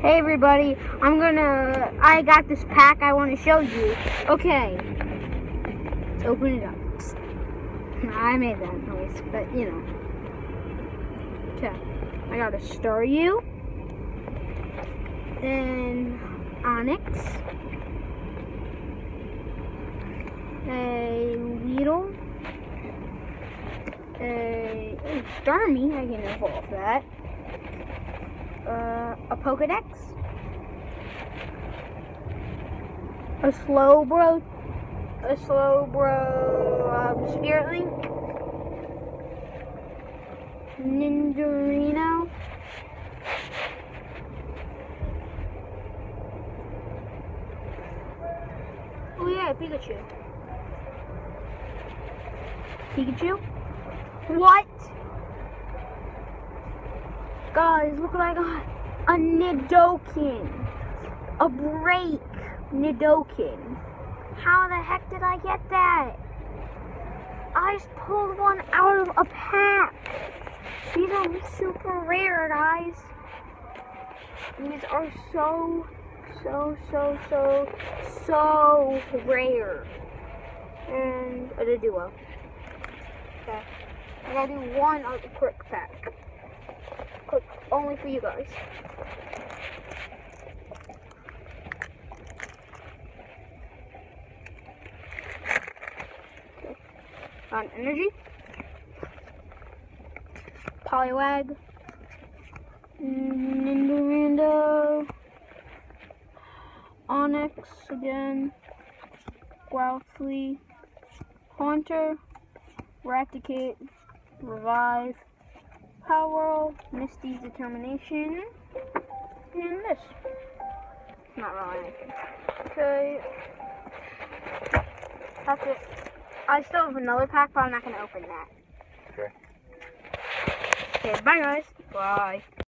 Hey everybody, I got this pack I want to show you. Okay, let's open it up. I made that noise, but you know. Okay, I got a Staryu, then Onyx, a Weedle, a Starmie, I can evolve that. A Pokédex, a Slowbro, Spirit Link, Ninjarino, oh yeah, Pikachu. What? Guys, look what I got. A Nidoking. A Break Nidoking. How the heck did I get that? I just pulled one out of a pack. These are super rare, guys. These are so rare. And a duo. Okay. I gotta do one of the quick pack. Quick, only for you guys. Okay. On energy. Poliwag. Ninderando. Onyx again. Growlithe. Haunter. Raticate. Revive. Power, Misty's Determination, and this. Not really anything. Okay. That's it. I still have another pack, but I'm not going to open that. Okay. Okay, bye guys. Bye.